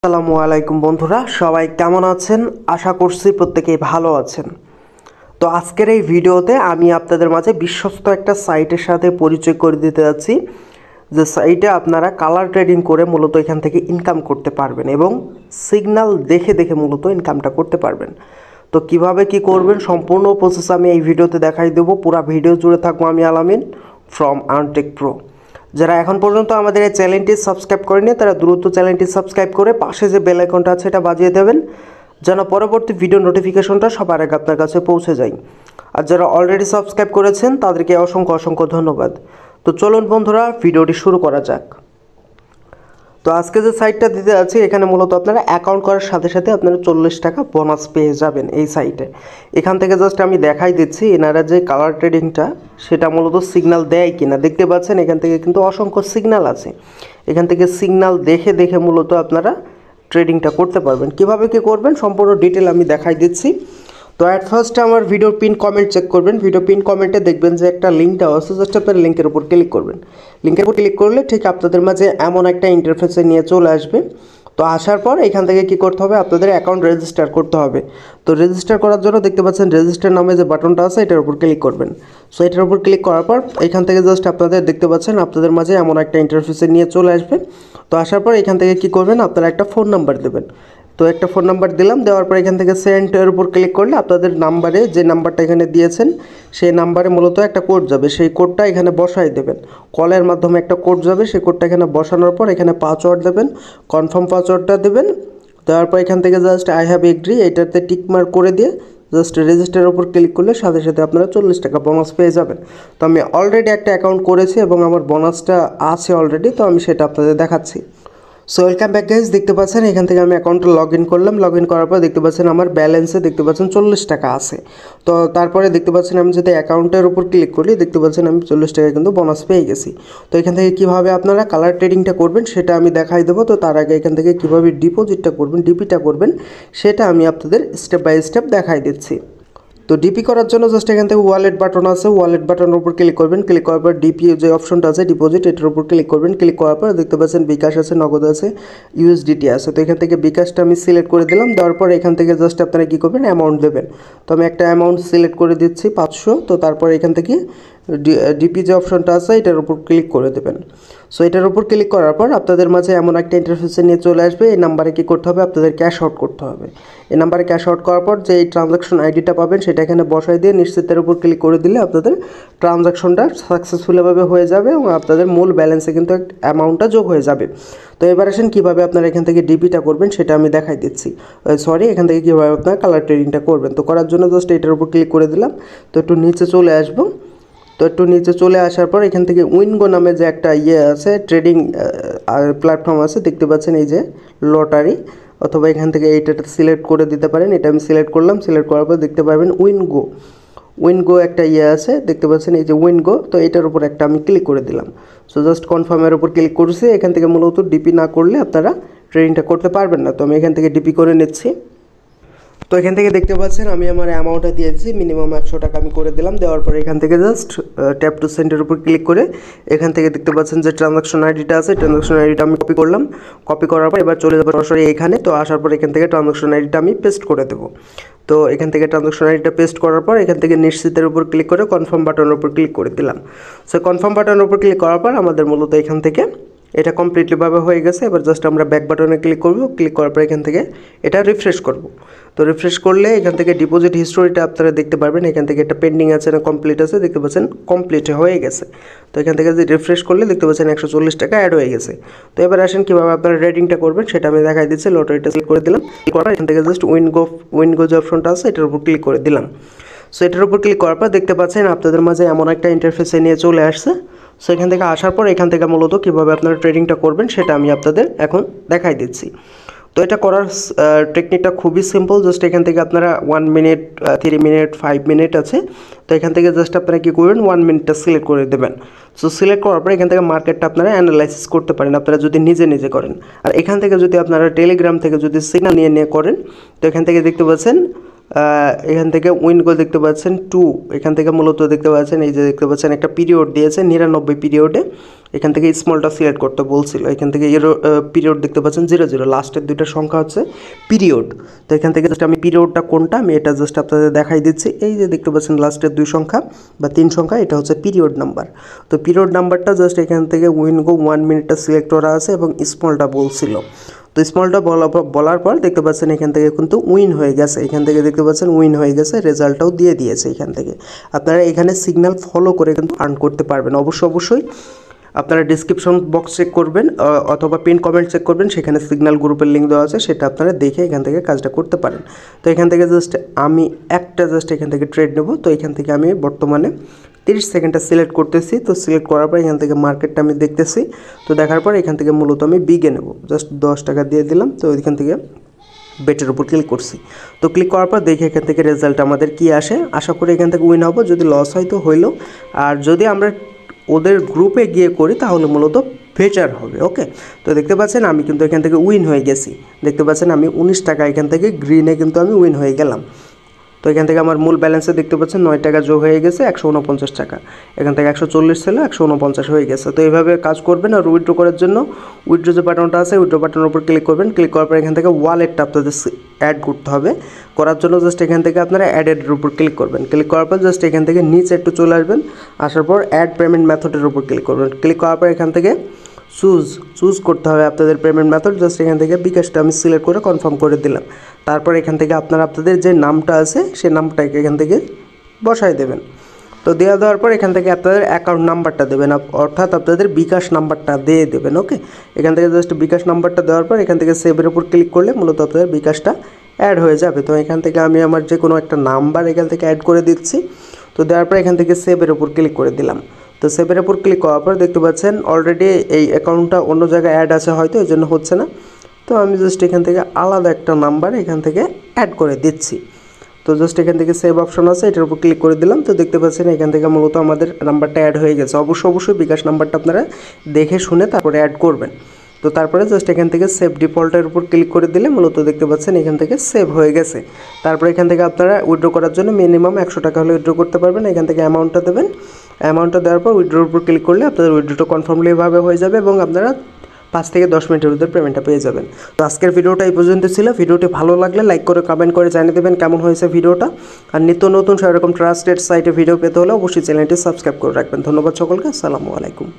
আসসালামু আলাইকুম বন্ধুরা, সবাই কেমন আছেন? আশা করছি প্রত্যেকেই ভালো আছেন। তো আজকের এই ভিডিওতে আমি আপনাদের মাঝে বিশ্বস্ত একটা সাইটের সাথে পরিচয় করে দিতে যাচ্ছি, যে সাইটে আপনারা কালার ট্রেডিং করে মূলত এখান থেকে ইনকাম করতে পারবেন এবং সিগন্যাল দেখে দেখে মূলত ইনকামটা করতে পারবেন। তো কিভাবে কি করবেন সম্পূর্ণ প্রসেস আমি এই ভিডিওতে দেখাই দেবো। পুরো ভিডিও জুড়ে থাকবো আমি আলামিন ফ্রম আর্নটেক প্রো। যারা এখন পর্যন্ত আমাদের এই চ্যানেলটি সাবস্ক্রাইব করেনি তারা দ্রুত চ্যানেলটি সাবস্ক্রাইব করে পাশে যে বেল আইকনটা আছে এটা বাজিয়ে দেবেন, যেন পরবর্তী ভিডিও নোটিফিকেশনটা সবার আগে আপনার কাছে পৌঁছে যায়। আর যারা অলরেডি সাবস্ক্রাইব করেছেন তাদেরকে অসংখ্য অসংখ্য ধন্যবাদ। তো চলুন বন্ধুরা, ভিডিওটি শুরু করা যাক। তো আজকে যে সাইটটা দিতে যাচ্ছি এখানে মূলত আপনারা অ্যাকাউন্ট করার সাথে সাথে আপনারা 40 টাকা বোনাস পেয়ে যাবেন এই সাইটে। এখান থেকে জাস্ট আমি দেখাই দিচ্ছি এনারা যে কালার ট্রেডিংটা সেটা মূলত সিগন্যাল দেয় কিনা। দেখতে পাচ্ছেন এখান থেকে কিন্তু অসংখ্য সিগন্যাল আছে। এখান থেকে সিগন্যাল দেখে দেখে মূলত আপনারা ট্রেডিংটা করতে পারবেন। কিভাবে কি করবেন সম্পূর্ণ ডিটেল আমি দেখাই দিচ্ছি। তো অ্যাট ফার্স্ট আমার ভিডিওর পিন কমেন্ট চেক করবেন। ভিডিও পিন কমেন্টে দেখবেন যে একটা লিঙ্ক দেওয়া আছে, জাস্ট আপনার লিঙ্কের উপর ক্লিক করবেন। লিঙ্কের উপর ক্লিক করলে ঠিক আপনাদের মাঝে এমন একটা ইন্টারফেসে নিয়ে চলে আসবে। তো আসার পর এখান থেকে কি করতে হবে, আপনাদের অ্যাকাউন্ট রেজিস্টার করতে হবে। তো রেজিস্টার করার জন্য দেখতে পাচ্ছেন রেজিস্টার নামে যে বাটনটা আছে এটার উপর ক্লিক করবেন। সো এটার উপর ক্লিক করার পর এখান থেকে জাস্ট আপনাদের দেখতে পাচ্ছেন আপনাদের মাঝে এমন একটা ইন্টারফেসে নিয়ে চলে আসবে। তো আসার পর এখান থেকে কি করবেন, আপনারা একটা ফোন নাম্বার দেবেন। তো একটা ফোন নাম্বার দিলাম, দেওয়ার পর এখান থেকে সেন্ডের উপর ক্লিক করলে আপনাদের নাম্বারে যে নাম্বারটা এখানে দিয়েছেন সেই নাম্বারে মূলত একটা কোড যাবে, সেই কোডটা এখানে বসাই দেবেন। কলের মাধ্যমে একটা কোড যাবে, সেই কোডটা এখানে বসানোর পর এখানে পাসওয়ার্ড দেবেন, কনফার্ম পাসওয়ার্ডটা দেবেন। দেওয়ার পর এখান থেকে জাস্ট আই হ্যাভ এগ্রি এটাতে টিক মার্ক করে দিয়ে জাস্ট রেজিস্টারের উপর ক্লিক করলে সাথে সাথে আপনারা 40 টাকা বোনাস পেয়ে যাবেন। তো আমি অলরেডি একটা অ্যাকাউন্ট করেছি এবং আমার বোনাসটা আছে অলরেডি, তো আমি সেটা আপনাদের দেখাচ্ছি। সো ওয়েলকাম ব্যাক গাইজ, দেখতে পাচ্ছেন এখান থেকে আমি অ্যাকাউন্টটা লগ ইন করলাম। লগ ইন করার পর দেখতে পাচ্ছেন আমার ব্যালেন্সে দেখতে পাচ্ছেন 40 টাকা আছে। তো তারপরে দেখতে পাচ্ছেন আমি যদি অ্যাকাউন্টের উপর ক্লিক করি দেখতে পাচ্ছেন আমি 40 টাকা কিন্তু বোনাস পেয়ে গেছি। তো এখান থেকে কীভাবে আপনারা কালার ট্রেডিংটা করবেন সেটা আমি দেখাই দেবো। তো তার আগে এখান থেকে কীভাবে ডিপোজিটটা করবেন, ডিপিটা করবেন সেটা আমি আপনাদের স্টেপ বাই স্টেপ দেখাই দিচ্ছি। তো ডিপি করার জন্য জাস্ট এখান থেকে ওয়ালেট বাটন আছে, ওয়ালেট বাটনের উপর ক্লিক করবেন। ক্লিক করার পর ডিপি যে অপশনটা আছে ডিপোজিট এটার উপর ক্লিক করবেন। ক্লিক করার পর দেখতে পাচ্ছেন বিকাশ আছে, নগদ আছে, ইউএসডিটি আছে। তো এখান থেকে বিকাশটা আমি সিলেক্ট করে দিলাম। দেওয়ার পর এখান থেকে জাস্ট আপনারা কী করবেন, অ্যামাউন্ট দেবেন। তো আমি একটা অ্যামাউন্ট সিলেক্ট করে দিচ্ছি 500। তো তারপর এখান থেকে ডিপি যে অপশনটা আছে এটার উপর ক্লিক করে দেবেন। সো এটার উপর ক্লিক করার পর আপনাদের মাঝে এমন একটা ইন্টারফেসে নিয়ে চলে আসবে। এই নাম্বারে কী করতে হবে, আপনাদের ক্যাশ আউট করতে হবে। এই নাম্বারে ক্যাশ আউট করার পর যে এই ট্রানজাকশন আইডিটা পাবেন সেটা এখানে বসাই দিয়ে নিশ্চিতের উপর ক্লিক করে দিলে আপনাদের ট্রানজাকশনটা সাকসেসফুলভাবে হয়ে যাবে এবং আপনাদের মূল ব্যালেন্সে কিন্তু অ্যামাউন্টটা যোগ হয়ে যাবে। তো এবার আসেন কীভাবে আপনারা এখান থেকে ডিপিটা করবেন সেটা আমি দেখাই দিচ্ছি। এখান থেকে কীভাবে আপনারা কালার ট্রেডিংটা করবেন। তো করার জন্য জাস্ট এটার উপর ক্লিক করে দিলাম। তো একটু নিচে চলে আসবো। তো একটু নিচে চলে আসার পর এখান থেকে উইনগো নামে যে একটা আছে ট্রেডিং প্ল্যাটফর্ম আছে দেখতে পাচ্ছেন, এই যে লটারি, অথবা এখান থেকে এইটা সিলেক্ট করে দিতে পারেন। এটা আমি সিলেক্ট করলাম। সিলেক্ট করার পর দেখতে পারবেন উইনগো একটা আছে দেখতে পাচ্ছেন, এই যে উইনগো। তো এটার উপর একটা আমি ক্লিক করে দিলাম। সো জাস্ট কনফার্মের উপর ক্লিক করছি। এখান থেকে মূলত ডিপি না করলে আপনারা ট্রেডিংটা করতে পারবেন না। তো আমি এখান থেকে ডিপি করে নিচ্ছি। তো এখান থেকে দেখতে পাচ্ছেন আমি আমার অ্যামাউন্টটা দিয়েছি, মিনিমাম 100 টাকা আমি করে দিলাম। দেওয়ার পরে এখান থেকে জাস্ট ট্যাপ টু সেন্ডের উপর ক্লিক করে এখান থেকে দেখতে পাচ্ছেন যে ট্রানজাকশন আইডিটা আছে, ট্রানজাকশন আইডিটা আমি কপি করলাম। কপি করার পর এবার চলে যাবো সরাসরি এখানে। তো আসার পর এখান থেকে ট্রানজাকশন আইডিটা আমি পেস্ট করে দেবো। তো এখান থেকে ট্রানজাকশন আইডিটা পেস্ট করার পর এখান থেকে নিশ্চিতের উপর ক্লিক করে কনফার্ম বাটনের উপর ক্লিক করে দিলাম। সো কনফার্ম বাটনের উপর ক্লিক করার পর আমাদের মূলত এখান থেকে এটা কমপ্লিটলিভাবে হয়ে গেছে। এবার জাস্ট আমরা ব্যাক বাটনে ক্লিক করব। ক্লিক করার পর এখান থেকে এটা রিফ্রেশ করব। তো রিফ্রেশ করলে এখান থেকে ডিপোজিট হিস্টোরিটা আপনারা দেখতে পারবেন। এখান থেকে একটা পেন্ডিং আছে না কমপ্লিট আছে, দেখতে পাচ্ছেন কমপ্লিট হয়ে গেছে। তো এখান থেকে যে রিফ্রেশ করলে দেখতে পাচ্ছেন 140 টাকা অ্যাড হয়ে গেছে। তো এবার আসেন কীভাবে আপনারা ট্রেডিংটা করবেন সেটা আমি দেখাই দিচ্ছি। লটারিটা সিলেক্ট করে দিলাম। করার এখান থেকে জাস্ট উইনগো যে অপশনটা আছে এটার উপর ক্লিক করে দিলাম। সো এটার উপর ক্লিক করার পর দেখতে পাচ্ছেন আপনাদের মাঝে এমন একটা ইন্টারফেসে নিয়ে চলে আসছে। সো এখান থেকে আসার পর এখান থেকে মূলত কীভাবে আপনারা ট্রেডিংটা করবেন সেটা আমি আপনাদের এখন দেখাই দিচ্ছি। তো এটা করার টেকনিকটা খুবই সিম্পল। জাস্ট এখান থেকে আপনারা 1 মিনিট, 3 মিনিট, 5 মিনিট আছে। তো এখান থেকে জাস্ট আপনারা কী করবেন, 1 মিনিটটা সিলেক্ট করে দেবেন। সো সিলেক্ট করার পর এখান থেকে মার্কেটটা আপনারা অ্যানালাইসিস করতে পারেন আপনারা যদি নিজে নিজে করেন। আর এখান থেকে যদি আপনারা টেলিগ্রাম থেকে যদি সিগন্যাল নিয়ে করেন তো এখান থেকে দেখতে পাচ্ছেন এখান থেকে উইন গোল দেখতে পাচ্ছেন 2, এখান থেকে মূলত দেখতে পাচ্ছেন এই যে দেখতে পাচ্ছেন একটা পিরিয়ড দিয়েছে 99 পিরিয়ডে, এখান থেকে স্মলটা সিলেক্ট করতে বলছিল, এখান থেকে পিরিয়ড দেখতে পাচ্ছেন 00, লাস্টের দুইটা সংখ্যা হচ্ছে পিরিয়ড। তো এখান থেকে জাস্ট আমি পিরিয়ডটা কোনটা আমি এটা জাস্ট আপনাদের দেখাই দিচ্ছি, এই যে দেখতে পাচ্ছেন লাস্টের 2 সংখ্যা বা 3 সংখ্যা, এটা হচ্ছে পিরিয়ড নাম্বার। তো পিরিয়ড নাম্বারটা জাস্ট এখান থেকে উইন গো 1 মিনিটটা সিলেক্ট করা আছে এবং স্মলটা বলছিল। তো স্মলটা বলার পর দেখতে পাচ্ছেন এখান থেকে কিন্তু উইন হয়ে গেছে, এখান থেকে দেখতে পাচ্ছেন উইন হয়ে গেছে, রেজাল্টটাও দিয়ে দিয়েছে। এখান থেকে আপনারা এখানে সিগন্যাল ফলো করে কিন্তু আর্ন করতে পারবেন। অবশ্যই আপনারা ডিসক্রিপশন বক্স চেক করবেন অথবা পিন কমেন্ট চেক করবেন, সেখানে সিগন্যাল গ্রুপের লিঙ্ক দেওয়া আছে, সেটা আপনারা দেখে এখান থেকে কাজটা করতে পারেন। তো এখান থেকে জাস্ট আমি একটা এখান থেকে ট্রেড নেব। তো এখান থেকে আমি বর্তমানে 30 সেকেন্ডটা সিলেক্ট করতেছি। তো সিলেক্ট করার পর এখান থেকে মার্কেটটা আমি দেখতেছি। তো দেখার পর এখান থেকে মূলত আমি বিগে নেব, জাস্ট 10 টাকা দিয়ে দিলাম। তো এখান থেকে বেটের উপর ক্লিক করছি। তো ক্লিক করার পর দেখি এখান থেকে রেজাল্ট আমাদের কি আসে। আশা করি এখান থেকে উইন হবো, যদি লস হয় তো হইলো, আর যদি আমরা ওদের গ্রুপে গিয়ে করি তাহলে মূলত বেটার হবে। ওকে, তো দেখতে পাচ্ছেন আমি কিন্তু এখান থেকে উইন হয়ে গেছি, দেখতে পাচ্ছেন আমি 19 টাকা এখান থেকে গ্রিনে কিন্তু আমি উইন হয়ে গেলাম। তো এখান থেকে আমার মূল ব্যালেন্সে দেখতে পাচ্ছেন 9 টাকা যোগ হয়ে গেছে 149 টাকা, এখান থেকে 140 ছিল 149 হয়ে গেছে। তো এইভাবে কাজ করবেন। আর উইথড্র করার জন্য উইথড্র যে বাটনটা আছে উইথড্র বাটনের উপর ক্লিক করবেন, ক্লিক করার পর এখান থেকে ওয়ালেটটা আপনাদের অ্যাড করতে হবে। করার জন্য জাস্ট এখান থেকে আপনারা অ্যাডের উপর ক্লিক করবেন, ক্লিক করার পর জাস্ট এখান থেকে নিচে একটু চলে আসবেন, আসার পর অ্যাড পেমেন্ট মেথডের উপর ক্লিক করবেন, ক্লিক করার পর এখান থেকে চুজ করতে হবে আপনাদের পেমেন্ট মেথড। জাস্ট এখান থেকে বিকাশটা আমি সিলেক্ট করে কনফার্ম করে দিলাম। তারপর এখান থেকে আপনারা আপনাদের যে নামটা আছে সেই নামটাকে এখান থেকে বসায় দেবেন। তো দেওয়ার পর এখান থেকে আপনাদের অ্যাকাউন্ট নাম্বারটা দেবেন, অর্থাৎ আপনাদের বিকাশ নাম্বারটা দিয়ে দেবেন। ওকে, এখান থেকে জাস্ট বিকাশ নাম্বারটা দেওয়ার পর এখান থেকে সেভের উপর ক্লিক করলে মূলত আপনাদের বিকাশটা অ্যাড হয়ে যাবে। তো এখান থেকে আমি আমার যে কোনো একটা নাম্বার এখান থেকে অ্যাড করে দিচ্ছি। তো দেওয়ার পর এখান থেকে সেভের উপর ক্লিক করে দিলাম। তো সেভের উপর ক্লিক করার পর দেখতে পাচ্ছেন অলরেডি এই অ্যাকাউন্টটা অন্য জায়গায় অ্যাড আছে, হয়তো এই জন্য হচ্ছে না। তো আমি জাস্ট এখান থেকে আলাদা একটা নাম্বার এখান থেকে অ্যাড করে দিচ্ছি। তো জাস্ট এখান থেকে সেভ অপশন আছে, এটার উপর ক্লিক করে দিলাম। তো দেখতে পাচ্ছেন এখান থেকে মূলত আমাদের নাম্বারটা অ্যাড হয়ে গেছে। অবশ্যই বিকাশ নাম্বারটা আপনারা দেখে শুনে তারপরে অ্যাড করবেন। তো তারপরে জাস্ট এখান থেকে সেভ ডিফল্টের উপর ক্লিক করে দিলে মূলত দেখতে পাচ্ছেন এখান থেকে সেভ হয়ে গেছে। তারপরে এখান থেকে আপনারা উইথড্র করার জন্য মিনিমাম 100 টাকা হলে উইথড্র করতে পারবেন। এখান থেকে অ্যামাউন্টটা দেবেন, অ্যামাউন্টটা দেওয়ার পর উইথড্রোর উপর ক্লিক করলে আপনাদের উইথড্রোটা কনফার্মলি এভাবে হয়ে যাবে এবং আপনারা 5 থেকে 10 মিনিটের ভিতরে পেমেন্টটা পেয়ে যাবেন। তো আজকের ভিডিওটা এই পর্যন্ত ছিল। ভিডিওটি ভালো লাগলে লাইক করে কমেন্ট করে জানিয়ে দেবেন কেমন হয়েছে ভিডিওটা। আর নিত্য নতুন সেরকম ট্রাস্টেড সাইটে ভিডিও পেতে হলে অবশ্যই চ্যানেলটি সাবস্ক্রাইব করে রাখবেন। ধন্যবাদ সকলকে, আসসালামু আলাইকুম।